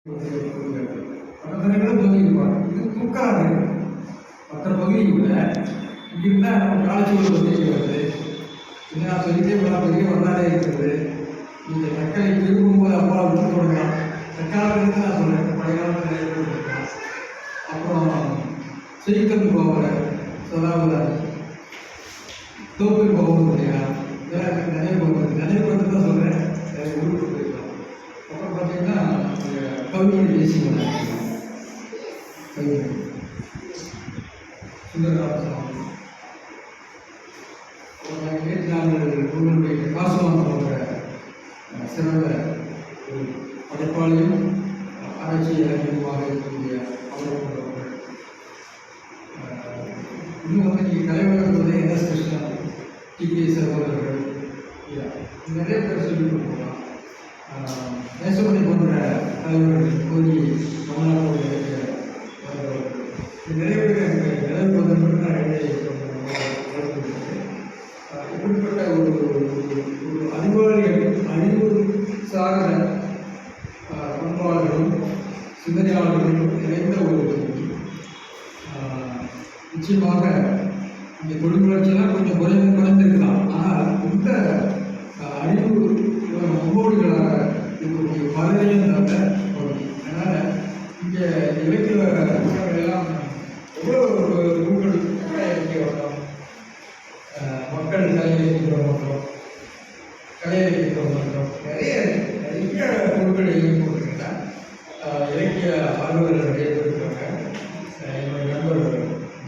பக்கத்தினங்களும் சொல்லியிருப்பாங்க. இது தூக்காது. மற்ற பகுதியில் இங்கிருந்தால் நம்ம காலேஜ் ஒரு பகுதி வருது. இன்னும் நான் சொல்லிட்டே போனால் பெரிய வரலாறே இருக்கிறது. நீங்கள் தக்கலை திரும்பும்போது அப்பா விட்டு கொடுக்கலாம். தற்காலத்துலேருந்து நான் சொல்கிறேன், பழைய காலத்தில் நிறைய பேர் இருக்கலாம். அப்புறம் செய்கல் போகிற சதாவதாரி தோப்பில் போகிறது இல்லையா, இதெல்லாம் நிறைய போகிறது. நிறைய பேர் தான் சொல்கிறேன், நிறைய ஊருக்கு போயிருக்கலாம். அப்புறம் பார்த்தீங்கன்னா கவிமொழி தேசிய சுந்தரராமசாமி, நேற்று நாங்கள் உங்களுடைய காசுவான் போன்ற சிறந்த ஒரு படைப்பாளியும் ஆராய்ச்சி இலக்கியமாக இருக்கக்கூடிய அவர்கள் போன்றவர்கள். இன்னும் வந்து நீங்கள் கலைவர்கள் என்எஸ் கிருஷ்ணன், டிகே சகோதரர்கள், நிறைய பேர் சொல்லிட்டு போகலாம். நேசமணி போன்ற தலைவர்கள், கோரி தமிழ்நாட்டோட நிறைய பேர் எனக்கு நிலவு வந்தவர்கள் நான் எழுதி இப்படிப்பட்ட ஒரு அறிவாளிகள், அறிவு சார்ந்த பண்பாளர்களும் சிந்தனையாளர்களும் நிறைந்த ஒரு நிச்சயமாக இந்த தொழில்வளர்ச்சியெல்லாம் கொஞ்சம் குறைந்திருக்கலாம். ஆனால் இந்த அறிவு முன்னோடிகளாக இருக்கக்கூடிய பலரையும் நல்ல பகுதி. அதனால் இங்கே இலக்கிய எல்லாம் எவ்வளோ நூல்கள் இலக்கிய வட்டம், மக்கள் கலை இலக்கிய வட்டம், கலை இலக்கிய வட்டம், நிறைய நூல்கள் எழுதி போட்டிருக்கேன். இலக்கிய ஆர்வலர்கள் நிறைய பேர் இருக்காங்க. என்னுடைய நண்பர்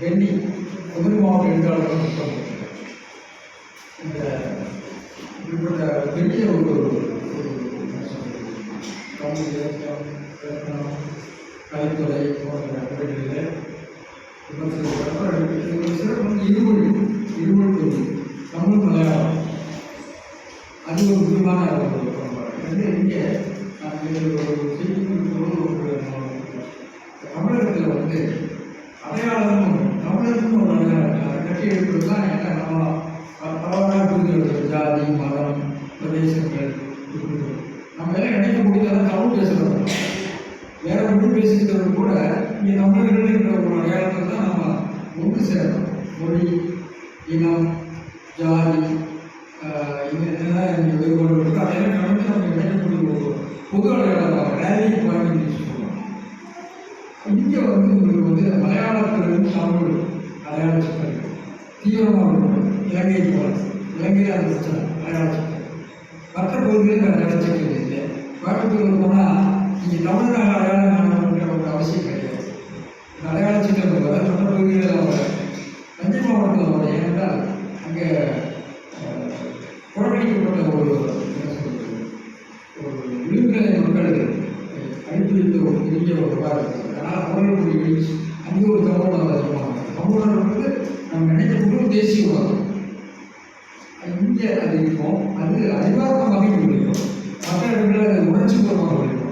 பென்னி புதுமை மாவட்ட எழுத்தாளர்கள் புத்தகம் போட்டிருக்கேன். இந்த இப்படிப்பட்ட பெரிய ஒரு தமிழ் இலக்கியம், இலக்கணம், கலைத்துறை போன்ற துறைகளில் சிறப்பு இருமொழி தொழில், தமிழ் மலையாளம், அது ஒரு முக்கியமான பண்பாடு. இங்கே ஒரு செய்திக்குள் தமிழகத்தில் வந்து அடையாளம், தமிழகம்னு ஒரு அடையாளம் அதை கட்டி எடுக்கிறது தான். என்ன நம்ம பரவாயில்ல புரிதல், ஜாதி, மதம், பிரதேசங்கள், நம்ம எல்லாம் நினைக்க முடியாதான் தமிழ் பேசுகிறோம். வேற மொழி பேசிக்கிறவங்க கூட இங்கே தமிழர்கள் என்ற ஒரு அடையாளத்தை தான் நம்ம ஒன்று சேரணும். மொழி, இனம், ஜாதி, இதெல்லாம் இங்கே வேறுபாடு இருக்குது. அதையெல்லாம் கடந்து நம்ம நினைக்கக்கூடிய ஒரு பொது அடையாளமாக ரேலி பாயிண்ட் சொல்லுவோம். இங்கே வந்து உங்களுக்கு வந்து மலையாளத்திலிருந்து தமிழ் அடையாள சிக்கல் தீவிரமாக இருக்கும். இலங்கை போல இலங்கையில் அது பிரச்சனை அடையாள சிக்கல். மற்ற பகுதிகளில் அடையாள சிக்கல் இல்லை. கோயம்புத்தூர் போனால் இங்கே தமிழ்நாடு அடையாளம் காணணுன்ற ஒரு அவசியம் கிடையாது. இந்த அடையாள சிக்கல் வர மற்ற பகுதிகளில் வர தஞ்சை மாவட்டத்தில் வர. ஏனென்றால் அங்கே புறக்கணிக்கப்பட்ட ஒரு விழுப்புரை மக்களுக்கு அனுப்பி வைத்த ஒரு பெரிய ஒரு விவகாரம் இருக்குது. அதனால் அவர்களுடைய எழுச்சி அங்கே ஒரு தமிழ் அதிகமாக தமிழர் வந்து நம்ம நினைக்கக்கூடிய தேசிய உலகம் இங்கே அது இருக்கும். அது அறிவார்த்தமாக இருக்கும். மற்ற இடங்களில் அது உணர்ச்சி பூர்வமாக இருக்கும்.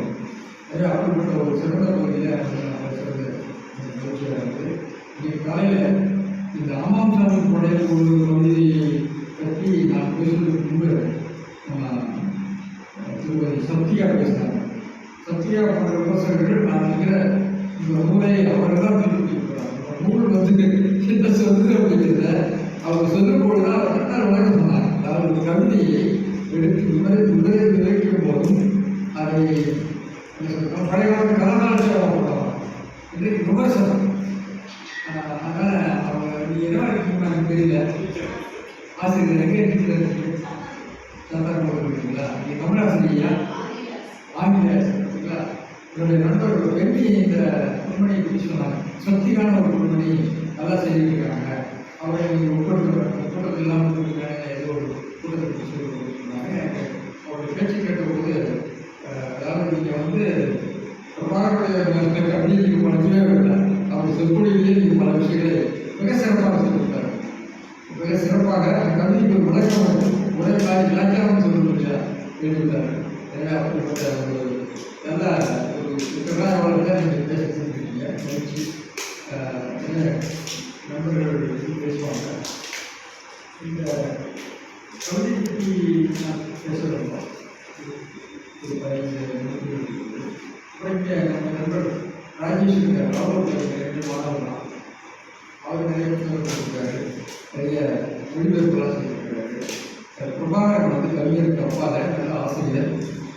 அப்படிப்பட்ட ஒரு சிறந்த பகுதியில் சிறந்த நிகழ்ச்சியாக இருக்குது. இன்றைக்கு காலையில் இந்த ஆமாம் சாமி படையல் ஒரு பகுதியை பற்றி நான் பேசுவதற்கு முன்பு திருமதி சத்யா பேசினாங்க. சத்யா போன்ற விமர்சகர்கள் நான் இருக்கிற இந்த நூலை அவர்கள் தான் பின்பற்றிருக்கிறாங்க. நூல் வந்து என்ன சொல்லுது அப்படிங்கிறத அவங்க சொல்லும்போது தான் அவர் வழக்கம் சொன்னாங்க. அதாவது கவிதையை எடுத்து விவரிக்கும் போதும் அதை பழைய காலத்து கலாச்சாரம் போடுவாங்க. இன்றைக்கு விமர்சனம். அதனால் அவங்க நீங்கள் என்ன இருக்கீங்க எனக்கு தெரியல. ஆசிரியர் எங்கே இருக்கிறது சந்தாரம் போட்டுருக்கீங்களா? நீங்கள் தமிழாசிரியா, ஆங்கில ஆசிரியர்களா? என்னுடைய நண்பர்கள் பெண்ணி இந்த பெண்மணியை பற்றி சொன்னாங்க. சக்தியான ஒரு பெண்மணி நல்லா செய்திருக்காங்க. அவரை நீங்கள் கூட்டத்தில் இல்லாமல் கொடுக்குறாங்க. ஏதோ ஒரு கூட்டத்தை பற்றி சொன்னாங்க. அவருடைய பேச்சு கேட்டபோது அதாவது நீங்கள் வந்து பிரபாகரனுடைய அப்படின்னு நீங்கள் படிக்கவே இல்லை. அவர் சொற்பொழிவிலே நீங்கள் பல விஷயங்களை மிக சிறப்பாக சொல்லியிருக்காரு. மிக சிறப்பாக கல்விக்கு ஒரு விளக்கம் ஒரே மாதிரி விளக்காமல் சொல்லுவதில்லை எழுதியிருந்தார். எனவே அப்படிப்பட்ட ஒரு நல்ல ஒரு திறனாய்வாளர்கள் நீங்கள் பேச செஞ்சுருக்கீங்க. மகிழ்ச்சி. நண்பர்கள் பேசுவாங்க. இந்த கல்வி பற்றி நான் பேச வேண்டும். ஒரு 15 நிமிடங்கள் இங்கே நம்ம நண்பர் ராஜேஷ் இருக்கார், ராகுல் ரெண்டு மாணவர் தான். அவர் நிறைய புத்தகம் கொடுத்துருக்காரு, நிறைய மொழிபெயர்ப்புலாம் செஞ்சுருக்கிறாரு. பிரபாகரன் வந்து கவிஞருக்கு அப்பால நல்ல ஆசிரியர்,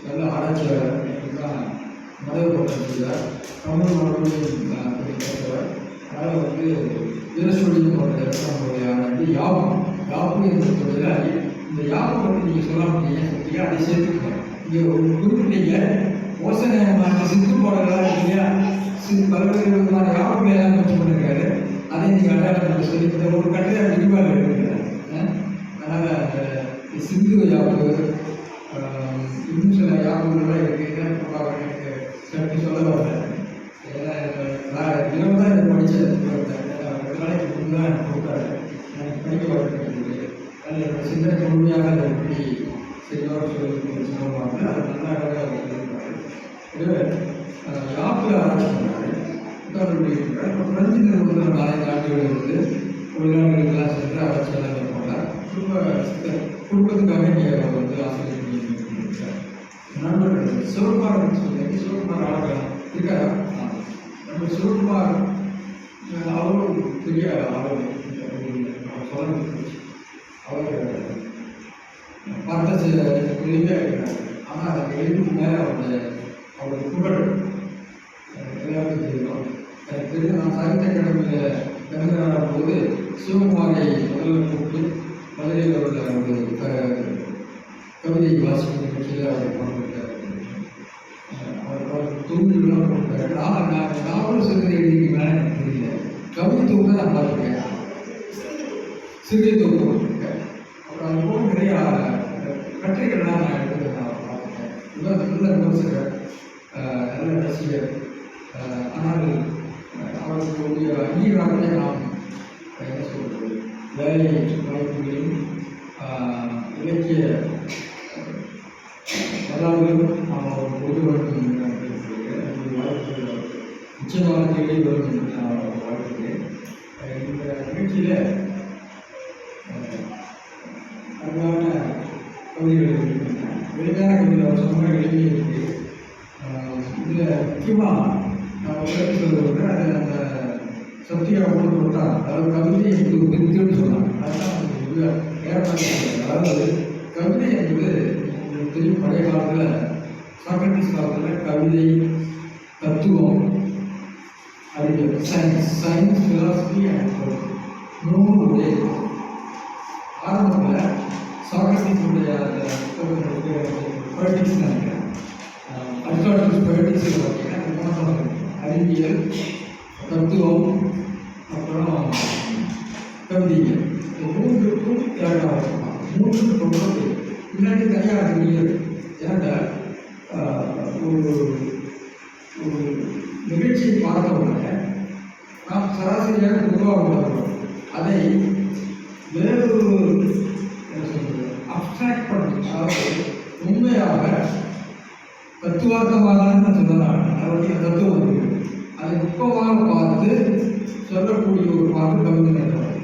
நல்ல ஆராய்ச்சியாளர், தான் மதவ பட்டம் செய்தார். தமிழ் மரபுகளையும் பேசுவார். அதனால் வந்து வீரசொலியும் நம்மளுடைய வந்து யாப்பு என்ற தொழிலாளி. இந்த யாப்பு வந்து நீங்கள் சொல்ல முடியும், அதை சேர்த்துக்கணும். இங்கே ஒரு குறிப்பிட்டீங்க ஓசனை சிந்து போடலாம் இல்லையா, பல்வேறு விதமான யாப்புகளை எல்லாம் பற்றி பண்ணிருக்காரு. அதை நீங்கள் அடையாளம் சொல்லி இந்த ஒரு கட்டளை விரிவாக இருக்கிறார். அதனால் அந்த சிந்து யாப்பு இன்னும் சில யாப்புகள்லாம் இருக்குங்க. எனக்கு சற்று சொல்ல வரல, நான் இரவு தான் இதை படித்தேன். 2 நாளைக்கு முன்னாடி எனக்கு கொடுத்தாரு, எனக்கு படிக்க வரக்கூடிய அதில் என்னோட சிந்தனை முழுமையாக அதை எப்படி செய்வார் சொல்லி சொல்லுவாங்க. அது நல்லா சொல்லியிருக்காரு. யாப்பில் ஆராய்ச்சி பண்ணுறாரு, புத்தகங்கள் இப்போ பிரெஞ்சு நிறுவனத்தில் 4 ஆண்டுகள் இருந்து தொழிலாளர்களெல்லாம் சென்று ஆராய்ச்சியெல்லாம் மேற்கொண்டார். குடும்பத்துக்காக இங்கே வந்து ஆசிரியர் பண்ணியிருக்கார். நண்பர்கள் சிவகுமார் சொல்லி சிவகுமார் ஆளுநர் இருக்காரா? நம்ம சிவகுமார் அவரும் பெரிய ஆளுநர் சொல்ல அவர் பார்த்த எளிமையாக இருக்கிறார். ஆனால் அந்த எளிமைக்கு மேலே அவருடைய புகழ் எல்லாருக்கும் தெரியும். எனக்கு தெரிஞ்சு நான் சாகித்ய அகாடமியில் பிறந்த போது சிவகுமாரை முதல்ல கூப்பிட்டு மதுரையில் உள்ள ஒரு கவிதை வாசிப்பு நிகழ்ச்சியில் அவர் பங்கெடுத்தார். அவர் தொகுதிகளாக கொடுத்தாரு. நான் நாவல் சிறுகதை எழுதிக்கு மேலே எனக்கு தெரியல, கவிதை தொகுதி நான் பார்த்துருக்கேன், சிறுகதை தொகுதி கொடுத்துருக்கேன். அப்புறம் அது போல நிறைய கட்டுரைகள்லாம் நான் எடுத்து நான் பார்த்துருக்கேன். நல்ல விமர்சகர், நல்ல ரசிகர். ஆனால் அவர்களுடைய அங்கீகாரத்தை நாம் என்ன சொல்வது, வேலை வாய்ப்புகளையும் இலக்கிய வரலாறுகளும் நாம் அவர் பொது வேண்டும் வாய்ப்புகள் நிச்சயமாக தேடி வரும் என்று நான் வாழ்த்துகிறேன். இந்த நிகழ்ச்சியில் அருமையான கவிதைகள் இருக்கின்றன. எளிமையான கவிதை அவர் சொன்ன எளிமை இருக்குது. இதில் முக்கியமாக நான் ஒரு சொல்வது அது அந்த சத்தியா கொண்டு கொடுத்தாங்க. அதாவது கவிதை என்பது வித்துன்னு சொன்னாங்க. அதுதான் ஏற்பாடு. அதாவது கவிதை என்பது தெரியும், பழைய காலத்தில் சாக்ரட்டிஸ் காலத்தில் கவிதை, தத்துவம், அறிவியல், சயின்ஸ் ஃபிலாசபி அண்ட் 3 ஒரே. ஆரம்பத்தில் சாக்ரட்டிஸுடைய அந்த பொலிட்டிக்ஸ் நினைக்கிறேன், அரிஸ்டாட்டில்ஸ் பொலிட்டிக்ஸ் பார்த்தீங்கன்னா அறிவியல், தத்துவம், அப்புறம் கவிதைகள், இந்த 3க்கும் தேவையாக இருக்கலாம். 3க்கு தொடர்பு பின்னாடி தனியாக அறிவியல். ஏன்னா ஒரு நிகழ்ச்சியை பார்த்தவுடனே நாம் சராசரியாக உருவாக்குவோம். அதை வேறொரு என்ன சொல்வது, அப்ட்ராக்ட் பண்ணி, அதாவது உண்மையாக தத்துவார்த்தமாக சொல்லலாம். அதனுடைய தத்துவம் அதை நுட்பமாக பார்த்து சொல்லக்கூடிய ஒரு பாட்டு கவிதை நடத்துவார்.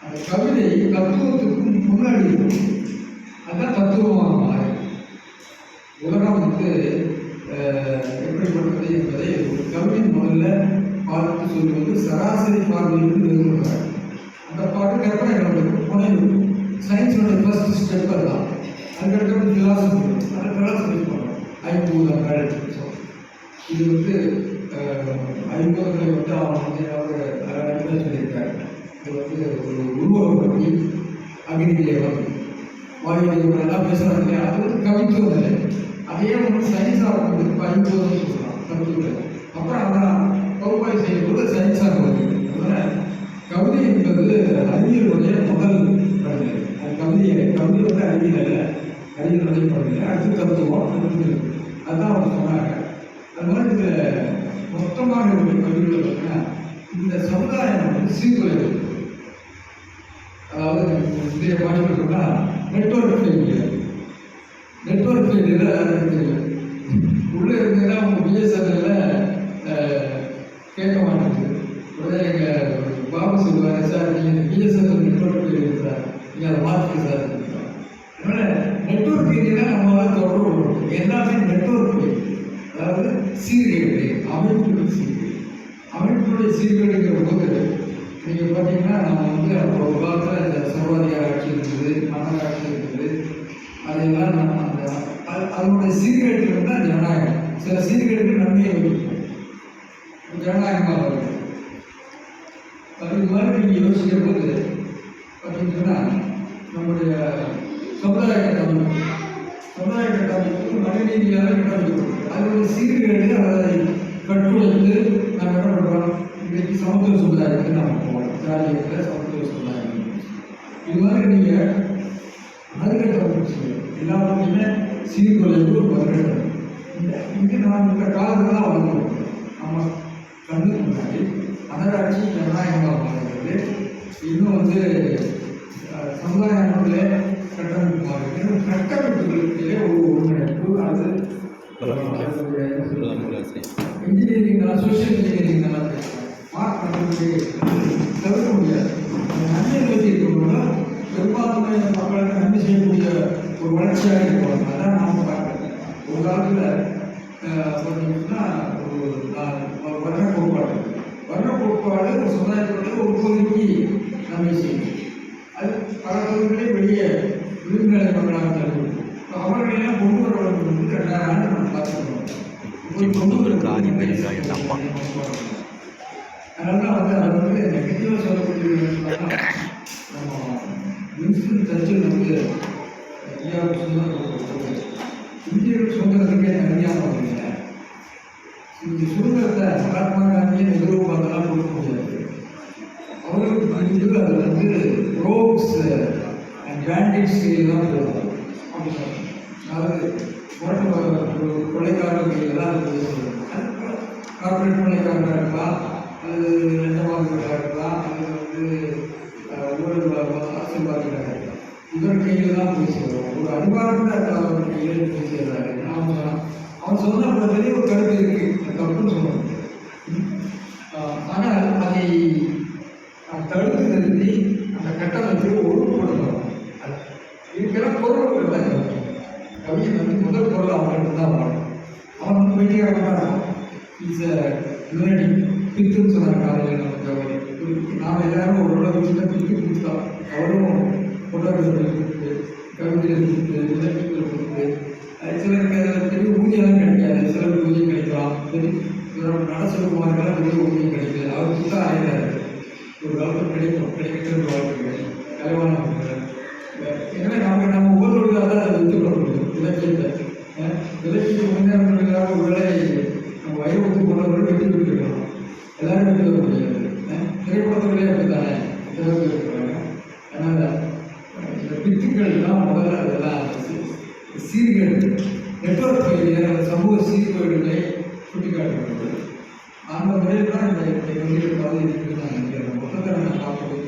அந்த கவிதை தத்துவத்துக்கும் முன்னாடி இருக்கும். அதுதான் தத்துவமாக மாறி உலகம் வந்து எப்படிப்பட்டது என்பதை ஒரு கவியின் முதல்ல பார்த்து சொல்வது சராசரி பார்வையிலிருந்து நிறுவனம். அந்த பாட்டு கற்பனை நம்மளுக்கு புனைவு. சயின்ஸோட ஃபர்ஸ்ட் ஸ்டெப் அதுதான். அதுக்கடுத்து ஃபிலாசபி, அதை ஃபிலாசபி பண்ணணும். 50 இது வந்து 50களை வந்து அவன் வந்து அவர் சொல்லியிருக்காரு. இது வந்து ஒரு உருவகம் பற்றி அக்னிதேவன், வாயுதேவன் எல்லாம் பேசுகிறாங்க இல்லையா, அது வந்து கவித்துவம் இல்லை. அதே வந்து சயின்ஸாக வந்து 50 சொல்லலாம் கவித்துவம். அப்புறம் அதெல்லாம் பகுப்பாய்வு செய்யும்போது சயின்ஸாக வருது. அதனால் கவிதை என்பது அறிவியலுடைய முதல் படுகை. அது கவிதை வந்து அறிவியல் அல்ல, அறிவியலுடைய படுகை. அடுத்து தத்துவம், அடுத்து அதுதான் அவங்க சொன்னாங்க. அது மாதிரி இதில் மொத்தமாக இருக்கிற கல்வியில் பார்த்தீங்கன்னா இந்த சமுதாயம் வந்து சீர்குலைவு. அதாவது இந்திய பாடல்கள் சொன்னால் நெட்வொர்க் ஃபெயிலியர். நெட்வொர்க் ஃபெயிலியர் எனக்கு தெரியும். உள்ளே இருந்ததுன்னா அவங்க பிஎஸ்என்எல்ல கேட்க மாட்டேங்குது. உடனே எங்கள் பாபு சொல்லுவார், சார் நீங்கள் பிஎஸ்என்எல் நெட்வொர்க் ஃபெயிலியர் சார், நீங்கள் அதை மாற்றுங்க சார். அதனால் நெட்வொர்க் ஃபெயிலியராக நம்மளால் தொடர்பு எல்லாமே நெட்வொர்க் ஃபெயிலியர். அதாவது சீர் அமைப்புகளுடைய சீர்கேடு. அமைப்புடைய சீர்கேடுங்கிற போது நீங்கள் பார்த்தீங்கன்னா நம்ம வந்து ஒரு காலத்தில் இந்த சர்வாதிகார ஆட்சி இருந்தது, மன்னர் ஆட்சி இருந்தது. அதையெல்லாம் நம்ம அதனுடைய சீர்கேடுகள் தான் ஜனநாயகம். சில சீர்கேடுகள் நன்மையை வைக்கும், ஜனநாயகமாக வருது. இது மாதிரி நீங்கள் யோசிக்கிற போது பார்த்தீங்கன்னா நம்முடைய சமுதாய கட்டமைப்பு மனிதநீதியாக கட்டமைக்கப்படும். அதனுடைய சீர்கேடு அதை கட்டுழைத்து நம்ம என்ன பண்ணுறோம், இன்றைக்கு சமத்துவ சமுதாயத்துக்கு நம்ம போவோம். ஜாதியத்தில் சமத்துவ சமுதாயம். இது மாதிரி நீங்கள் மறுகட்டமைப்பு செய்யணும். எல்லாருக்குமே சீர்குலைவு ஒரு மறுகட்டம். இங்கே நாம் இந்த காலத்தில் தான் வளர்ந்துருக்கோம். நம்ம கண்ணுக்கு முன்னாடி மன்னராட்சி ஜனநாயகமாக மாறுகிறது. இன்னும் வந்து சமுதாயத்திலே கட்டமைப்பு மாறுகிறது. கட்டமைப்புகளுக்கிலே ஒரு ஒருங்கிணைப்பு அது இன்ஜினியரிங் சோசியல் இன்ஜினியரிங் எல்லாம் மார்க் பண்ணுறது தவிர்க்க முடியாது. நன்மை நோக்கி இருக்கணும்னா பெரும்பான்மை மக்களுக்கு நன்மை செய்யக்கூடிய ஒரு வளர்ச்சியாக இருக்கணும். அதான் நாம் பார்க்குறது. ஒரு காலத்தில் பார்த்தீங்கன்னா ஒரு வர்ண கோட்பாடு ஒரு சமுதாயத்தோட ஒரு பகுதிக்கு நன்மை செய்யும். அது பல பகுதிகளே வெளியே விருதுநிலை மக்களாக தருவது. அவர்களெல்லாம் கொண்டு வரவர்கள் வந்து 2000 ஆண்டு நம்ம பார்த்துக்கணும். அதனால வந்து அதை வந்து நெகட்டிவாக சொல்லக்கூடிய நம்ம வின்ஸ்டன் சர்ச்சில் வந்து இந்தியர்கள் சுதந்திரத்துக்கே தனியாக வருவீங்க. இந்த சுதந்திரத்தை மகாத்மா காந்தியை நெஹ்ரு அதெல்லாம் கொடுக்க முடியாது. அவர்களுக்கு வந்து அது வந்து ரோப்ஸ் அண்ட் பேண்டிட்ஸ் தான் போடுவாங்க. அதாவது கொலைக்காரர்கள் தான் கார்பரேட் கொலைக்காரராக இருக்கலாம், அல்லது லஞ்சவாதிகளாக இருக்கலாம், அல்லது வந்து ஊழல் அரசியல்வாதிகளாக இருக்கலாம். இவர் கையில் தான் போய் சேருவோம். ஒரு அறிவார்ந்த அவர் கையில் போய் சேர்றாரு. அவன் சொன்ன பெரிய ஒரு கருத்து இருக்கு, தப்புன்னு சொல்லணும். ஆனால் அதை தடுத்து நிறுத்தி அந்த கட்டமைப்பை ஒழுங்குபடுத்தணும். இருக்கிற பொருட்கள் தான் கவிஞன் வந்து முதல் பொருள் அவங்களுக்கு தான் வாழும். அவன் வந்து வெற்றியாக இஸ் யுனைட்டி பித்துன்னு சொன்னார் காலையில். நமக்கு நாம் எல்லாரும் ஒரு உலகத்தில் பித்து கொடுத்தோம். அவரும் பொருளாதாரத்தில் கொடுத்து, கவிதையில் கொடுத்து, இலக்கியத்தில் கொடுத்து, சிலருக்கு அதில் பெரிய ஊதியெல்லாம் கிடைக்காது. சிலருக்கு ஊதியம் கிடைக்கலாம். நடசகுமாருக்கெல்லாம் பெரிய ஊதியம் கிடைக்கல. அவருக்கு தான் ஆயிடாரு. ஒரு காலத்தில் கிடைக்கிற வாழ்க்கைகள் கலைவான. எனவே நம்ம ஒவ்வொருவருக்காக தான் அதை வித்துக்கொள்ள முடியும். இலக்கியத்தை முன்னேறதுக்காக ஒரு வேலை நம்ம வயவுக்கு போனவர்கள் வெற்றி பெற்றிருக்கணும். எல்லாரும் வெற்றி பெற முடியாது. திரைப்படத்துகளே அப்படித்தானே இருக்கிறாங்க. அதனால் இந்த பித்துக்கள் தான் முதல்ல அதெல்லாம் சீர்கேடு, நெட்வொர்க் ஃபெயிலியர், சமூக சீர்கேடுகளை சுட்டிக்காட்டுகிறது. அந்த முறையில் தான் இந்த கல்விகள் பாதி இருக்குன்னு நான் நினைக்கிறேன். மொத்தத்தை நான் பார்க்கறது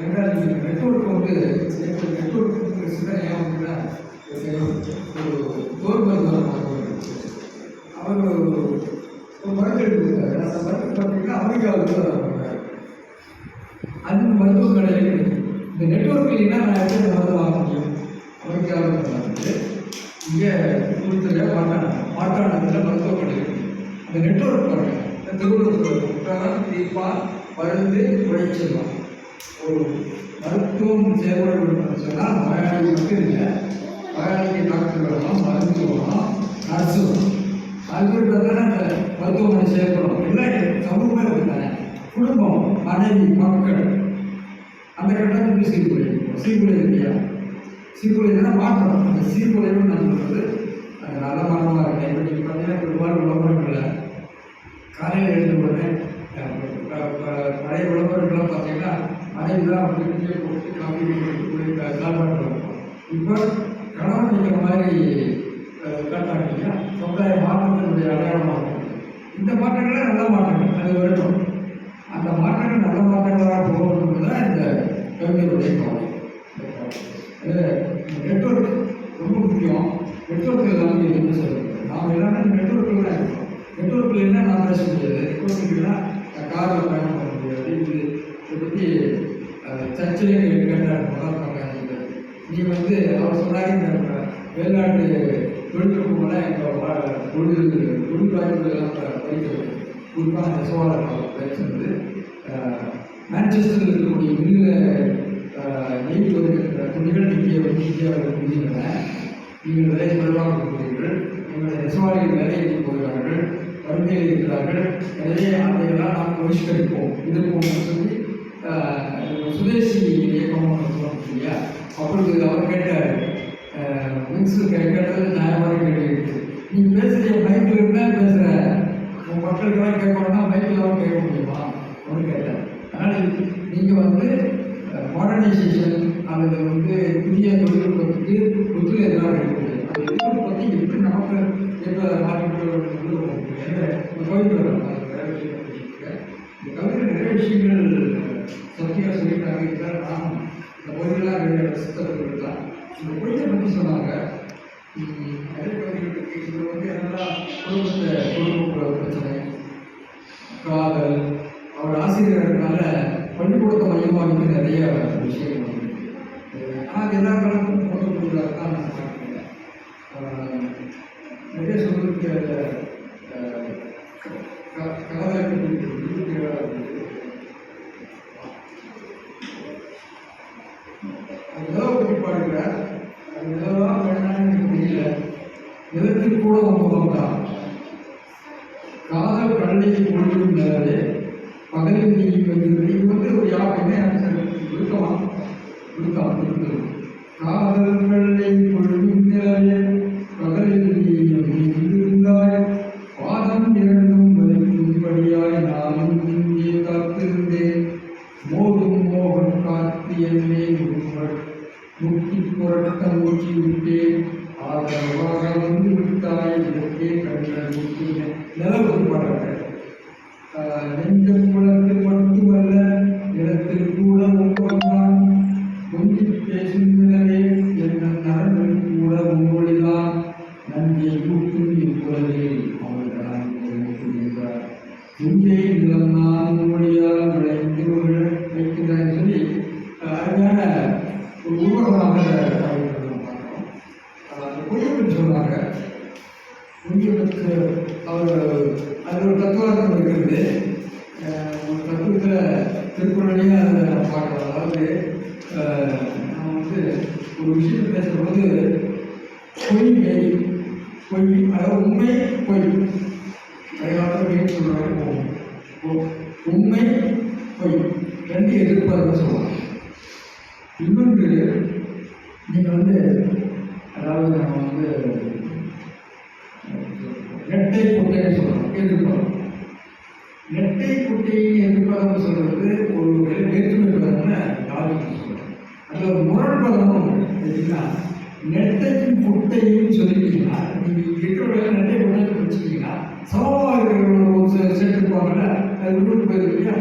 ஏன்னா நீங்கள் நெட்வொர்க் வந்து நெட்வொர்க் சிந்தனையாக வந்துன்னா ஒரு தோல்மருந்தார் அவர் ஒரு மருந்து எடுத்துருக்காரு. அந்த மருந்து பார்த்தீங்கன்னா அமெரிக்காவுக்கு தான் அந்த மருத்துவ கடையில் கிடைக்கும். இந்த நெட்வொர்க் இல்லைன்னா நான் எப்படி இந்த மருந்து வாங்க முடியும்? அமெரிக்காவில் வந்து இங்கே கொடுத்துருக்க மாட்டாண்டத்தில் மருத்துவ கடை இருக்குது. அந்த நெட்வொர்க் பாருங்கள். இந்த திருவள்ளுவர் தீர்ப்பா மருந்து உழைச்சிடலாம். ஒரு மருத்துவம் செயல்படணும்னு சொன்னால் நோயாளி மட்டும் இல்லை, நோயாளிக்கு டாக்டர் வரணும், மருந்து வரணும், நர்ஸு வரணும். அது தானே அந்த மருத்துவமனை செயல்படணும். எல்லாம் சமூகமே அப்படித்தானே. குடும்பம், மனைவி, மக்கள், அந்த கட்டமைப்பு சீர்குலை இல்லையா? சீர்குலைனா மாற்றம். அந்த சீர்குலைன்னு நான் சொல்கிறது அது நல்ல மரமாக இருக்கேன். இப்போ நீங்கள் பார்த்தீங்கன்னா பெரும்பாலும் விளம்பரங்களில் காலையில் எழுந்த உடனே பழைய விளம்பரங்கள்லாம் பார்த்தீங்கன்னா மனைவி தான் வந்து டீயை போட்டு காஃபி போட்டு சாப்பாடு இருக்கும். இப்போ கணவன் நிற்கிற மாதிரி காட்டாங்க. சமுதாய மாற்றத்தினுடைய அடையாளமாக இந்த மாற்றங்களே நல்ல மாற்றங்கள், அது வேண்டும். அந்த மாற்றங்கள் நல்ல மாற்றங்களாக போகணும்னு தான் இந்த கவிஞருடைய கவலை. நெட்வொர்க் ரொம்ப முக்கியம். நெட்வொர்க் எல்லாமே என்ன சொல்லுங்கள், நாம் எல்லாமே நெட்வொர்க்கில் தான் இருக்கோம். நெட்வொர்க்கில் என்ன நான் பேச முடியாது. நெட்வொர்க்குன்னா காரில் பயணம் பண்ண முடியாது. இதை பற்றி சர்ச்சையில் கேட்டார் மகாத்மா காந்தி. நீ வந்து அவர் சொன்னாங்க இந்த வெளிநாட்டு தொழில்நுட்பமெல்லாம் எங்கள் தொழில் வாய்ப்புகளெல்லாம் படிக்கிறது. குறிப்பாக நெசவாளர் பேசுறது மான்செஸ்டரில் இருக்கக்கூடிய மில்லில் நெய்து வருகின்ற துணிகள் இங்கே வந்து இந்தியாவில் புரிகின்றன. நீங்கள் விலை குறைவாக கொடுக்கிறீர்கள், எங்களுடைய நெசவாளிகள் வேலைக்கு போகிறார்கள், வறுமையில் இருக்கிறார்கள், எனவே அதையெல்லாம் நாம் பரிஷ்கரிப்போம் இது போன்று சொல்லி சுதேசி இயக்கம் சொல்லுவோம் இல்லையா. அப்பொழுது அவர் கேட்டார், மின்சு கேட்டது நியாயமாக கேட்டு, நீ பேசுகிற மைக்கில் இருந்தால் பேசுகிற உங்கள் மக்களுக்கெல்லாம் கேட்கணும்னா மைக்கில் கேட்க முடியுமா அப்படின்னு கேட்டார். அதனால் நீங்கள் வந்து மாடர்னைசேஷன் அல்லது வந்து புதிய தொழில்நுட்பத்துக்கு ஒத்துழைப்பு எதிராக இருக்குது. அந்த தொழில்நுட்பத்தை எப்படி நமக்கு ஏற்ப மாற்றிக்கொள்ள கோயில் இந்த கவிதை நிறைய விஷயங்கள் சத்தியாக சொல்லிட்டாங்க. இருந்தால் நாம் இந்த கோயிலெலாம் நிறைய ரசித்தவர்கள் தான். இந்த கோயிலை பற்றி சொன்னாங்க. நிறைய கவிதைகள் இதில் வந்து என்னெல்லாம் குடும்ப பிரச்சனை, காதல், அவர் ஆசிரியர்களால பள்ளிக்கூடத்தை மையமாக வந்து நிறைய விஷயங்கள் வந்து ஆனால் எல்லா காலத்துக்கும் கொண்டு போகிறதாக தான் நான் பார்க்கிறேன். நிறைய சொல்லிருக்கு. கலவை நிலவை பற்றி பாடுகிறார். அது நிலவா வேணான்னு எனக்கு தெரியல. நிலத்தில் கூட ஒன்பது தான் காதல் கடலையை பொழுதும் நிலவே பகலில் நீ வைக்கிறது. இது வந்து ஒரு என்ன விருத்தமாக இருக்குது. காதல் கடலை பொழுதும் நிலவே பகலில் நீ இருந்தாய், பாதம் இரண்டும் வலிக்கும்படியாய் நானும் இங்கே காத்திருந்தேன். மோதும் மோகன் காத்து என்னை முட்டி புரட்ட மூச்சு விட்டேன். ஆதரவாக வந்து விட்டாய் இதற்கே கண்கள் முட்டினேன். நிலவு பாடுறாங்க. நெஞ்சம் குளத்தில் மட்டுமல்ல நிலத்தில் கூட ஒவ்வொன்றான் கொஞ்சி பேசும் நிலவே என்ன நரங்கள் கூட உங்கொழிதான் நஞ்சை கூட்டும் இவ்வுலகே அவள்தான் புரிந்தார். இங்கே நிலம் நான் மொழியால் விளைந்து வைக்கிறான் சொல்லி அருமையான ஒரு ஊர்வலமாக பார்த்தோம். அந்த பொய்யப்பன் சொன்னாங்க. பொய்யப்பனுக்கு அவர் அது ஒரு தத்துவார்த்தம் இருக்கிறது. ஒரு தத்துவத்தில் திருக்குறளையும் அதை நம்ம பார்க்கலாம். அதாவது நம்ம வந்து ஒரு விஷயத்தை பேசும்போது பொய் மெய், பொய் அதாவது உண்மை பொய் அதையாவது மெய் சொல்கிறாங்க. உண்மை பொய் ரெண்டு எதிர்ப்பாக சொல்லலாம். இன்னொன்று நீங்கள் வந்து அதாவது நம்ம வந்து நெட்டை குட்டைன்னு சொல்கிறோம், எதிர்ப்பாக. நெட்டை குட்டையின் எதிர்ப்பாக சொல்கிறது ஒரு வேற்றுமை பதம்னு லாஜிக் சொல்கிறோம். அதில் ஒரு முரண்பதமும் எப்படின்னா, நெட்டையும் குட்டையும் சொல்லிட்டீங்கன்னா நீங்கள் இருக்கிற நெட்டை குட்டையை வச்சுக்கிட்டீங்கன்னா சமமாக இருக்கிற ஒரு செட் இருப்பாங்கல்ல, அது விட்டு போயிருக்கு இல்லையா,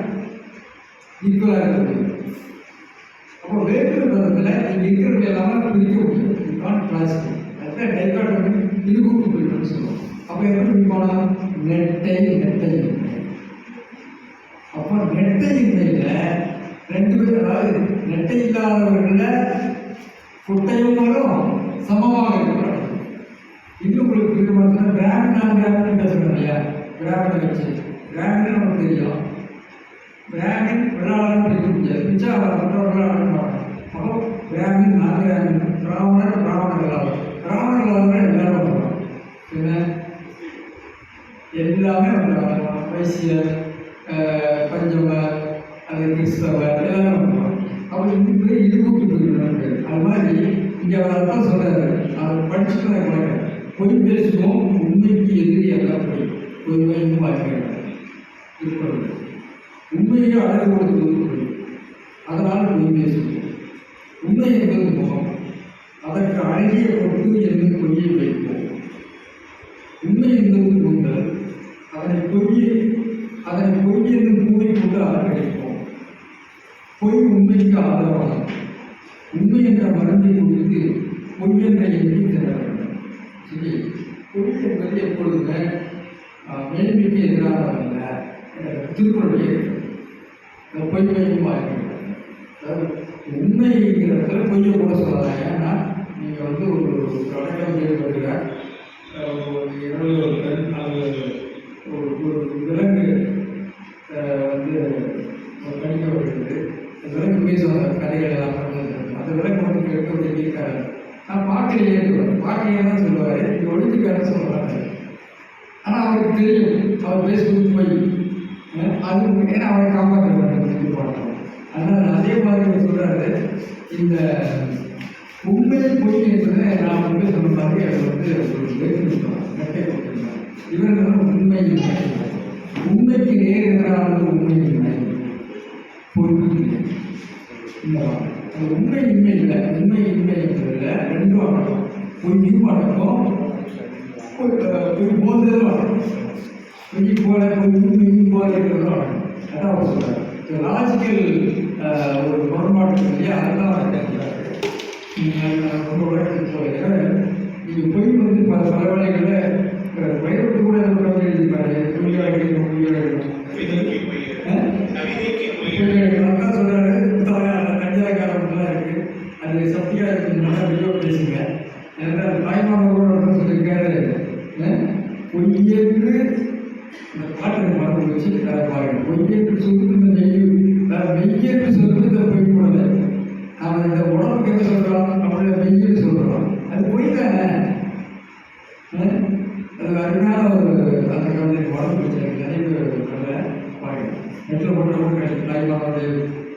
ஈக்குவலாக இருக்கிறது. அப்போ வேற்றுமை பதத்தில் நீங்கள் இருக்கிறது எல்லாமே பிரிக்க முடியும். இதுதான் கிளாசிக். அதுதான் டைகாட்டமி இருகூட்டு பிரிவுன்னு சொல்லுவோம். அப்போ எப்படி பிரிப்பானா, நெட்டை நெட்டை நெட்டை. அப்போ நெட்டை இன்மையில் ரெண்டு பேர், அதாவது நெட்டை இல்லாதவர்களில் குட்டையும் வரும், சமமாக இருக்கிறாங்க. இன்னும் உங்களுக்கு புரிய பார்த்தீங்கன்னா கிராமின் நான் கிராமின் பேசுகிறேன் இல்லையா, கிராமின் வச்சு கிராமின் நமக்கு தெரியும். கிராமின் விழாவில் பிரிக்க முடியாது, பிச்சா மற்றவர்கள் பார்க்கணும். அப்போ கிராமின் நான் கிராமின், பிராமணர் பிராமணர்களாக, பிராமணர்களாக எல்லாரும் பண்ணுறோம். எல்லாமே வந்துடுவாங்க. வைசியர், பஞ்சமர், அது கிறிஸ்தவர் எல்லாரும் பண்ணுவாங்க. அப்போ இதுக்கு இருபூட்டு பிரிவினர். அது மாதிரி இங்கே அவர் அதான் சொல்கிறாரு. அவர் படிச்சுட்டு தான் வளர்க்குறாரு. பொய் பேசுவோம், உண்மைக்கு எதிரி எல்லாம் பொய், பொய்மையும் வாழ்க்கிறார் திருக்குறள். உண்மையை அழகு கொடுத்தது பொய், அதனால் பொய் பேசுவோம். உண்மை என்பது முகம், அதற்கு அழகிய பொட்டு என்று பொய்யை வைப்போம். உண்மை என்பது கூந்தல், அதனை பொய் என்னும் கூறி கொண்டு அலங்கரிப்போம். பொய் உண்மைக்கு ஆதரவாகும். உண்மை என்ற மருந்தை கொடுத்து பொய் என்ற எண்ணி தர வேண்டும். சரி, பொய் என்பது எப்பொழுதுமே மேன்மைக்கு எதிரானதல்ல. திருக்குறளுடைய பொய்மையும் வாழ்க்கை, அதாவது உண்மைங்கிறதுல பொய்யை கூட சொல்லலாம். ஏன்னா நீங்கள் வந்து ஒரு வழக்கம் வருகிறார், ஒரு 70 அது ஒரு விலங்கு வந்து கடிக்க வருகிறது. அந்த விலங்கு பேசுவாங்க, கதைகள் எல்லாம் பண்ணுறது. அந்த விலங்கு வந்து கேட்க இருக்காரு. நான் பாட்டிலேயே பாட்டிலேயே தான் சொல்லுவார், இங்கே ஒழிஞ்சுக்காரன்னு சொல்லுவாங்க. ஆனால் அவருக்கு தெரியும் அவர் பேசுவது போய் அது ஏன்னா அவரை காப்பாற்ற வேண்டும் பாடுறோம். அதனால் அதே மாதிரி சொல்கிறாரு, இந்த உண்மை பொய் என்பதை நான் வந்து சொன்ன மாதிரி அதை வந்து ஒரு வேறுபடுத்தலாம், நட்டை கொடுத்துருந்தார். இவர்கள் உண்மை இல்லை, உண்மைக்கு நேர் எதிரானது உண்மை இல்லை, பொய் இல்லை. இந்த அது உண்மை இன்மை இல்லை, உண்மை இன்மை என்பதில் ரெண்டும் அடக்கம், பொய்யும் அடக்கம், பொய் போன்றதும் அடக்கம். பொய் போல பொய்யும் போல இருக்கிறதும் அடக்கம். அதான் அவர் சொல்கிறார். லாஜிக்கல் ஒரு முரண்பாடு இல்லையா, அதுதான் ரொம்ப உலகத்துக்கு போகிறேன். நீங்கள் பொய் வந்து பல வேலைகளில் வைரத்து கூட எழுதிப்பாரு, பொய்யாளர்கள் தான் சொல்கிறாரு. கஞ்சாக்காரம்லாம் இருக்குது, அது சக்தியாக இருக்குதுனால வெளியோ பேசுங்க. ஏன்னா தாய்மானவரோட சொல்லியிருக்காரு, பொய்யென்று இந்த பாட்டு மறந்து வச்சு பாருங்க. பொய்யென்று சொல்லுது நெய்யும், மெய்யென்று சொல்லுது இந்த பொய் போடலை. அவன் இந்த உடம்புக்கு என்ன சொல்கிறான், நம்மள மெய்யன்னு சொல்கிறான், அது பொய் தானே. அது அருமையான ஒரு அந்த கவிதை உடம்பு வச்சு நிறைய கதை பாருங்க. நெட்டில் போட்ட தாய்மானோடைய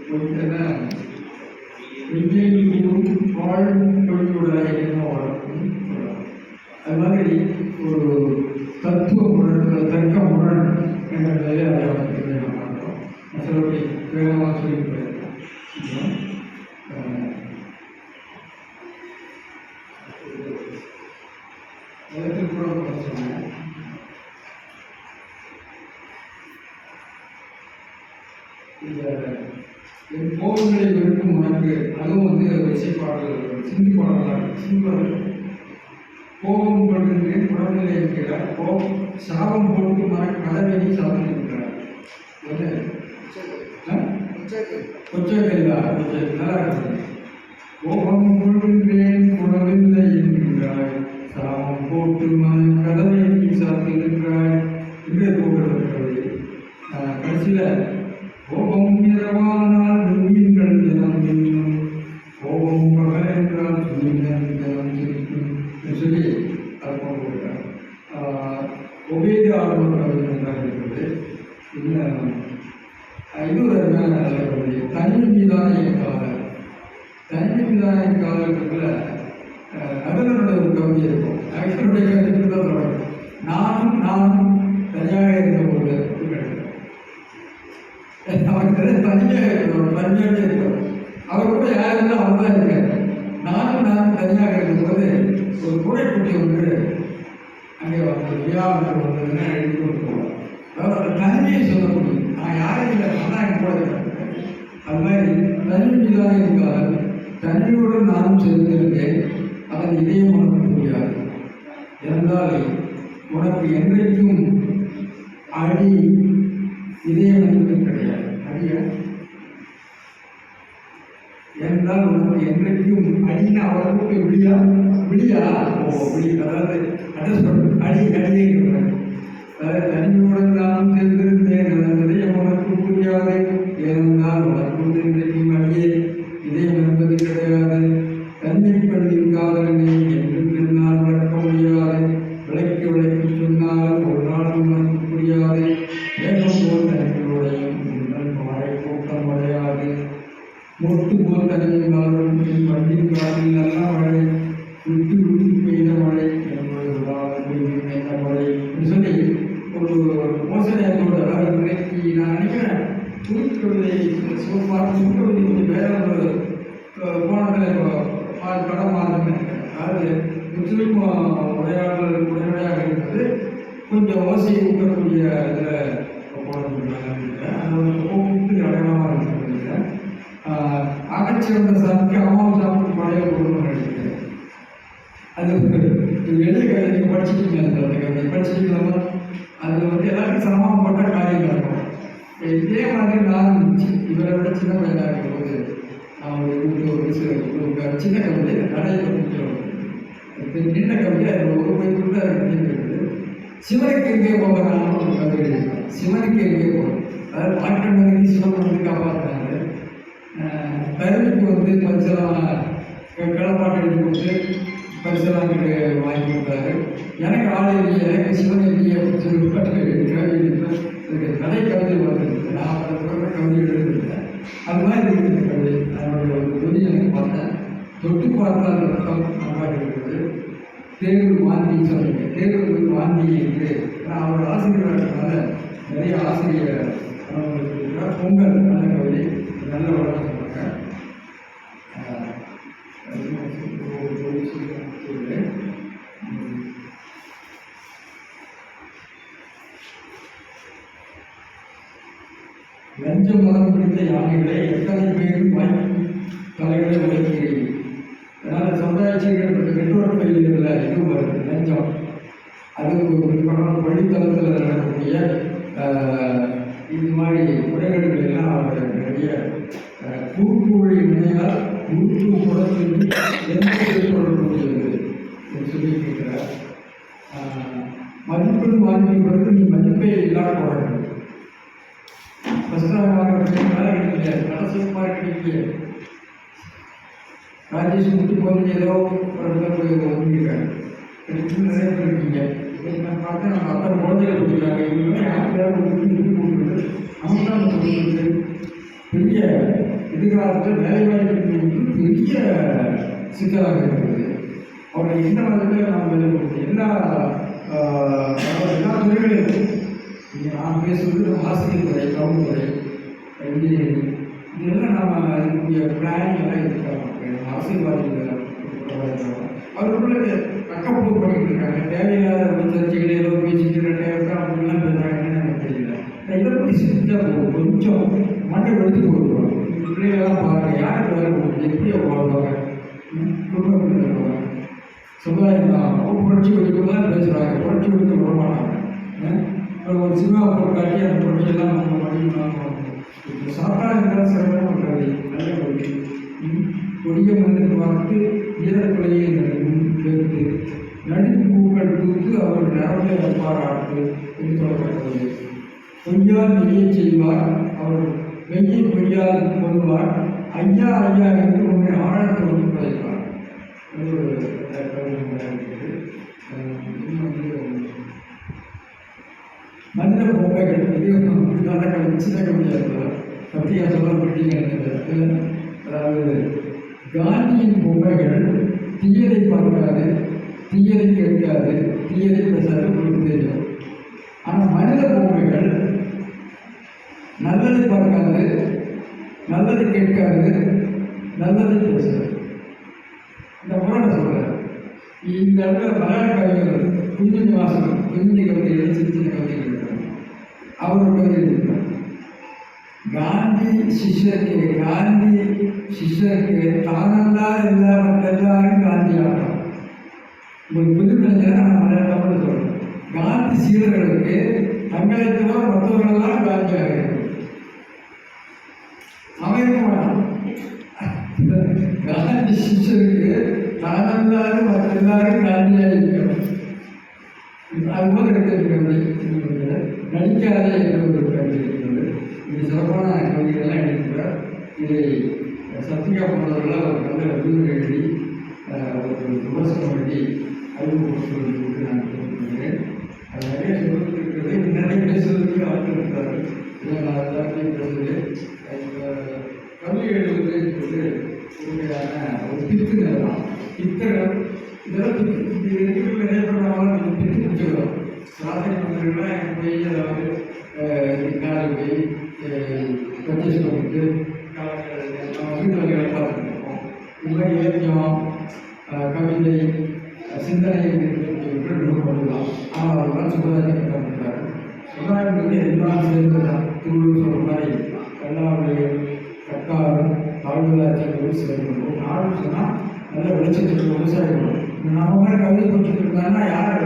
பொய்னா வாழ் பொய்யுடைய அது மாதிரி ஒரு தத்துவ முரண், தர்க்க முரண் என்ற நிலையை அதை நாம் பார்க்கிறோம். மற்றபடி வேகமாக சொல்லி போயிருக்கோம். இடத்தில் கூட சொன்னேன், இந்த என் கோபங்களை வெறுக்கும் உனக்கு, அதுவும் வந்து இசைப்பாடல் சிந்தி பாடலாம். சிந்துபாடல் கோபம் கொள்கின்றேன் உடல்நிலை இருக்கிறார், சாபம் போட்டு கதவை சாதனை இருக்கிறார். கொச்சையா நல்லா இருக்கு. கோபம் கொள்கின்றேன் உடவில்லை என்கிறாய், சாபம் போட்டு கதவை சாத்திருக்கிறாய் என்று போகிறது. கடைசியில் கோபம் இரவானால் மீன்கள் தினம் இன்னும், கோபம் பகல் என்றால் மீன்கள் தினம் சிரிக்கும் சொல்லி அது போட்டிருக்கார். ஒபேதி ஆளுநர் கவிஞராக இருக்கிறது. இன்னொரு அருமையான நல்ல கவிதை, தனி மீதான என் காதல். தனி மீதான என் காதல்களில் நகரனோட ஒரு கவிதை இருக்கும். நகரனுடைய கவிதைக்கு தான் தொடரும். நானும் தனியாக இருந்தபோது அவருக்கு தனியாக இருக்கிறோம், தனியாக இருக்கிறோம். அவர் கூட யார் இருந்தால் அவர் தான் இருக்கார். நானும் தனியாக இருக்கும்போது ஒரு கூடைக்குட்டி ஒன்று அங்கே வந்து வியாபாரம் வந்ததுன்னா எழுதி கொடுத்துருவோம். அதாவது அந்த தனிமையை சொல்ல முடியும். நான் யாரும் இல்லை, ஆனால் என் கூட இருக்கிறேன். அது மாதிரி தனி மீதான இருந்தால் தனியுடன் நானும் சேர்ந்திருந்தேன், அதன் இதயம் உனக்கு முடியாது. இருந்தால் உனக்கு என்றைக்கும் அடி இதயம் என்பது கிடையாது. அடிய என்றால் உனக்கு என்றைக்கும் அடின்னு அவருக்கு விடியா அதாவது அட்ரஸ் பண்ண அடியே இருக்கிறார். அதாவது தனியுடன் நானும் சேர்ந்திருந்தேன், அதன் இதயம் உனக்கு புரியாது. ஏனென்றால் உனக்கு இன்றைக்கும் அடியே இதயம் என்பது கிடையாது. தன்மை பள்ளியின் காதலனை என்று பின்னால் விளக்க முடியாது. விளக்கி சொன்னால் ஒரு நாளும் உனக்கு புரியாது. வேகம் போல் தனிகளுடையும் உங்கள் மழை கூட்டம் அடையாது. மொட்டு போல் தனியாலும் என் வண்டியின் காலில் நல்ல மழை, விட்டு விட்டு பெய்த மழை என்ன மழை என்று சொல்லி ஒரு மோசனையத்தோடு, அதாவது இன்றைக்கு நான் நினைக்கிறேன் தூத்துக்கவிதை தூத்துக்கவிதை கொஞ்சம் வேற ஒரு கோணத்தில் படம் மாறுதுன்னு நினைக்கிறேன். அதாவது முற்றிலும் உரையாடலாக இருந்தது, கொஞ்சம் ஓசையை ஊட்டக்கூடிய இதில் போடக்கூடியதாக நினைக்கிறேன். அது ஒரு போக்கு அடையாளமாக இருக்குன்னு நினைக்கிறேன். அகச்சிறந்த சாமிக்கு அம்மாவும் சாப்பிட்டு பழைய கொடுக்கணும்னு நினைக்கிறேன். அது எழுத கதை நீங்கள் படிச்சுட்டீங்க, அந்த கதை படிச்சுட்டீங்களா? அதில் வந்து எல்லாருக்கும் சமமாகப்பட்ட காரியம் நடக்கும். இதே மாதிரி நான் இவரை விட சின்ன பையனாக இருக்கும்போது நான் ஒரு 21 வயசு சின்ன கவிதை நடையை முடிக்கிறோம். நீண்ட கவிதை அது ஒரு வயதுக்குள்ள இருக்குது. சிவனுக்கு எங்கே போகிறான்னு ஒரு கவிதை எழுதியிருக்காங்க. சிவனுக்கு எங்கே போகிறோம், அதாவது மாற்றம் வந்து சிவன் வந்து காப்பாற்றினாரு. கருவிக்கு வந்து பரிசெல்லாம் களப்பாட்டு எழுதி கொடுத்து பரிசெல்லாம் வாங்கி கொடுத்தாரு. எனக்கு ஆள் இல்லையே, எனக்கு சிவன் இல்லையே அப்படின்னு சொல்லி கதை கவிதை வந்துருக்கு. நான் அதை சொல்கிற கவிதை எழுதுறேன். அது மாதிரி இருக்குது இந்த கவிதை. அதனுடைய ஒரு தொகுதி எனக்கு பார்த்தேன். தொட்டு பார்த்தால் ரத்தம் நல்லா இருக்குது. தேர்வு வாந்தி சொன்னீங்க, தேர்வு வாந்தி இருக்குது. ஆனால் அவரோட ஆசிரியராக இருக்கிறதுனால நிறைய ஆசிரியர் அனுபவம். பொங்கல் நல்ல கவிதை, நல்ல வளர்ச்சி சொன்னாங்க. லஞ்ச மதம் பிடித்த யானைகளை எத்தனை பேர் வாங்கி தலைகளை உழைக்கிறீர்கள். அதனால் சமுதாயச்சீர்கள் நெட்வொர்க் பயிரில் இதுவும் வருது லஞ்சம். அது படம் வழித்தளத்தில் நடக்கக்கூடிய இது மாதிரி முறைகேடுகள் எல்லாம் அவர் நிறைய கூட்டு வழி முனையால் கூட்டு குடத்தில் எந்த ஏற்படக்கூடியது சொல்லிட்டு இருக்கிறார். மதிப்பெண் வாங்கி பிறகு நீ மதிப்பே இல்லாத போடணும். ஃபஸ்ட் ரேங்க் வேலை கிடைக்கல, கடைசி மார்க் கிடைக்கல, ராஜேஷ் முட்டி போய் ஏதோ ஒரு இடத்துல போய் ஒதுங்கிருக்காங்க. கிடைக்குன்னு நிறைய பேர் இருக்கீங்க. நான் பார்த்தேன், நம்ம அத்தனை குழந்தைகள் கொடுத்துருக்காங்க. இவங்க யாருக்கு போட்டுருக்கு அவங்க பெரிய எதிர்காலத்தில் வேலைவாய்ப்பு பெரிய சிக்கலாக இருக்கிறது. அவருடைய எந்த மதத்தில் நாம் வேலை கொடுத்து எல்லா துறைகளிலும் நான் பேசுவது ஆசிரியர் துறை, கவுன்துறை, இன்ஜினியரிங், இதெல்லாம் நாம் இதுக்குரிய பிளானிங் எல்லாம் இருக்காங்க. அரசியல்வாதிகள் அவர்களுக்குள்ள அக்கப்பூர் பண்ணிட்டு இருக்காங்க. தேவையில்லாத சர்ச்சைகள் ஏதோ பேசிக்கிற அப்படிலாம் பேசுகிறாங்கன்னு எனக்கு தெரியல. இதை பற்றி சிரிச்சா கொஞ்சம் மண்டை வெளுத்து போடுவாங்க. பிள்ளைகள்லாம் பாருங்கள், யாருக்கு வேலை கொடுக்குது, எப்படி வாழ்வாங்க, குடும்பத்தில் இருப்பாங்க. சமுதாயம் தான் புரட்சி வெடிக்கலாம் பேசுகிறாங்க, புரட்சி வெடிக்க விட மாட்டாங்க. ஒரு சினிமா போட்டு காட்டி அந்த புரட்சியெல்லாம் நம்ம படிக்கணும். சாத்தான சிறப்பான ஒரு கதை, நல்ல கதை. கொடிய மனிதன் பார்த்து வீரக்கொலையை கேட்டு நடிப்பு பூக்கள் கொடுத்து அவர் நரம்பை பாராட்டு என்று சொல்லப்பட்டது. பொய்யால் மெய்யை செய்வார், அவர் மெய்யை பொய்யால் கொள்வார், ஐயா ஐயா என்று உண்மை ஆழத்தை ஒன்று படைப்பார். மனித பொம்மைகள் இது நல்ல கவி, சின்ன கவிதையாக இருக்கலாம். பற்றியா சொல்லப்பட்டீங்க. அதாவது காந்தியின் பொம்மைகள் தீயதை பார்க்காது, தீயதை கேட்காது, தீயதை பேசாது உங்களுக்கு தெரியும். ஆனால் மனித பொம்மைகள் நல்லதை பார்க்காது, நல்லதை கேட்காது, நல்லதை பேசாது. இந்த முறை சொல்கிறேன். இந்த இடத்துல மலையாள கவிஞர் குஞ்சு வாசகம் குஞ்சு கவிதைகள், சின்ன சின்ன கவிதைகள் இருக்கிறார். அவர் கவிதை இருக்கிறார். காந்தி சிஷ்யருக்கு தானல்லாத எல்லாரும் காந்தி ஆகலாம். உங்களுக்கு புது நினைச்சா நான் தமிழ் சொல்கிறேன். காந்தி சீடர்களுக்கு தங்களை தவிர மற்றவர்களெல்லாம் காந்தி ஆகிறது. அமைக்க காந்தி சிஷ்யருக்கு தானல்லாத மற்ற எல்லாரும் காந்தியாக இருக்கணும். அதுபோல் இருக்கிறது நடிக்காத என்ற ஒரு கவிதை இருக்கிறது. இது சிறப்பான கவிதைகள்லாம் எழுதியிருக்கிறார். இதை சத்ரிகா போன்றவர்களால் ஒரு நல்ல விருதுகள் எழுதி ஒரு விமர்சனம் எழுதி அறிமுகப்படுத்துவதற்கு நான் கேட்டுக்கொள்கிறேன். அது நிறைய சொல்லிட்டு இருக்கிறது, நிறைய பேசுவதற்கு ஆட்கள் இருக்கிறார்கள். இதை நான் எல்லாத்தையும் பேசுகிறேன். கவிதை எழுதுவது என்பது உண்மையான ஒரு பித்து நிலம். பித்தர்கள் இதெல்லாம் பித்து நிறைய பண்ணாலும் நம்ம பித்து பிடிச்சிக்கிறோம். சாதனை மந்திரங்கள்லாம் எனக்கு போய் அதாவது காலை போய் பர்ச்சேஸ் பண்ணிட்டு நம்ம வீட்டில் வேலை பார்த்துருக்கோம். இது மாதிரி இலக்கியம், கவிதை, சிந்தனை பண்ணலாம். ஆனால் அவர்களால் சமுதாயத்தை கட்டப்பட்டார். சமுதாயம் வந்து எல்லாம் சேர்ந்துதான். திருவள்ளுவர் சொல்கிற மாதிரி எல்லாருடைய கட்டாரம் தாழ்வுலாட்சியர்கள் சேர்க்கணும். நாடு சொன்னால் நல்ல விளைச்சல் விவசாயம் பண்ணும். நம்ம மாதிரி கவிதை படிச்சுட்டு இருந்தாங்கன்னா யார்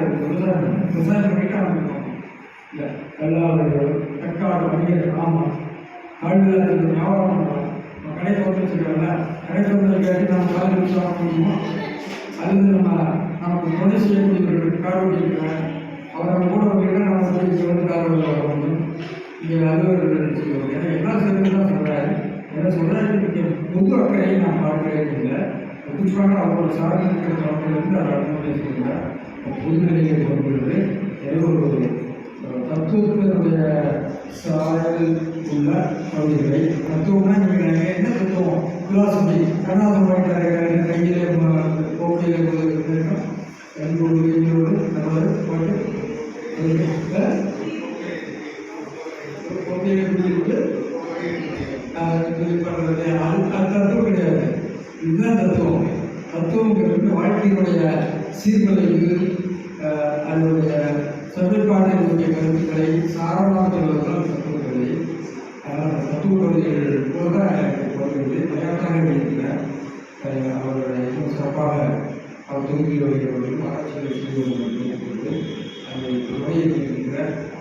விவசாயம் பண்ணிட்டு அவங்க இல்லை எல்லாருடைய தக்காடு வணிகர். ஆமாம், தாழ்வுலாட்சியர்கள் வியாபாரம் பண்ணலாம். நம்ம கடை தோட்டம் வச்சுருக்காங்க, கடை தோட்டத்தில் கேட்டு நம்ம காலை விவசாயம் பண்ண முடியுமோ? அது நம்ம நமக்கு துணை செய்யக்கூடியவர்கள் காரோடி இருக்கிறார். அவரை கூட வந்தீங்கன்னா நம்ம இங்கே வந்து காரோடி வரணும், இங்கே அலுவலர்கள் செய்வோம். ஏன்னா எல்லா சேர்ந்து தான் சொல்கிறாரு. என்ன சொல்கிறாரு, இங்கே பொது அக்கறையை நான் பார்க்கிறேன் இல்லை, குறிப்பாக அவரோட சார்ந்த இருக்கிற தரப்பிலிருந்து அதை அனுமதி செய்கிறார். பொதுநிலையை கொண்டுள்ளது ஏதோ ஒரு தத்துவத்தினுடைய சாயல் உள்ள பகுதிகளை. தத்துவம்னா நீங்கள் என்ன தத்துவம், பிலாசபி கண்ணாசம் வாங்கிட்டாரு கையிலே போக்கையில் இருக்கும் எங்களோடு எங்களோடு நம்ம போட்டு போக்கையை பிடிக்கிட்டு பண்ணுறது அது தத்துவம் கிடையாது. இதுதான் தத்துவம். தத்துவங்கிறது வாழ்க்கையினுடைய சீர்குலைவு, அதனுடைய செவ்வாய்ப்பாட்டினுடைய கருத்துக்களை சாரமாக சொல்வதுதான் தத்துவக்கலை. அதனால் தத்துவக்கலைகள் போல வருகிறது. விளையாட்டாக இருக்கிறார். அவருடைய இன்னும் சிறப்பாக அவர் தொகுதியில் வருகிறவர்கள் ஆராய்ச்சிகளை செய்வது அதை துறையை இருக்கிற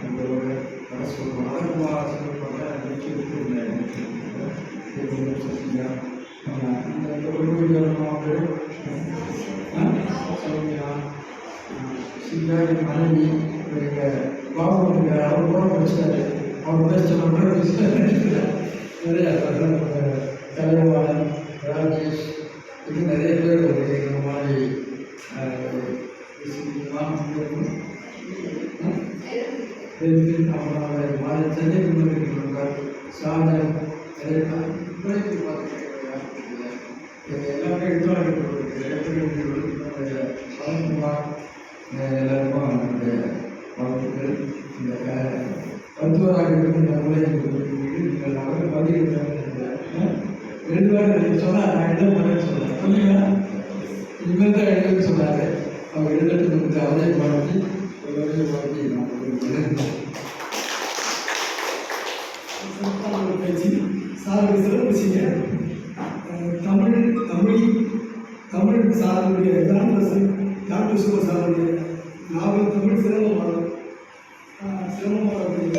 அந்த ஒரு அரசு மலர்வார சிறப்பாக நிகழ்ச்சிக்கு சசிகா இந்த சௌமியா சிங்காரின் மனைவி பாபு அவர் கூட படிச்சாரு. அவர் பேசுகிற நிறைய தலைவாளன் ராஜேஷ் இது நிறைய பேர் இந்த மாதிரி அவரை சென்னை கொண்டிருக்கிறார். சாதன் எல்லாமே சவன்குமார் எல்லாருக்கும் என்னுடைய வாழ்த்துக்கள். இந்த மருத்துவராக இருக்கும் இந்த நீங்கள் அவர்கள் பதிவு ரெண்டு பேரும் சொன்னால் நான் எழுத போகிறேன்னு சொன்னேன். சொன்னீங்கன்னா இனிமேல் தான் எழுதுன்னு சொன்னார். அவர் எழுதுறதுக்கு அவரே வாழ்த்தி எல்லோரையும் வாழ்த்தி நான் பேச்சு சாருடைய சிறப்பு செய்ய தமிழ் சாருடைய டாக்டர் சாருடைய நாவல் தமிழ் சிரமமாக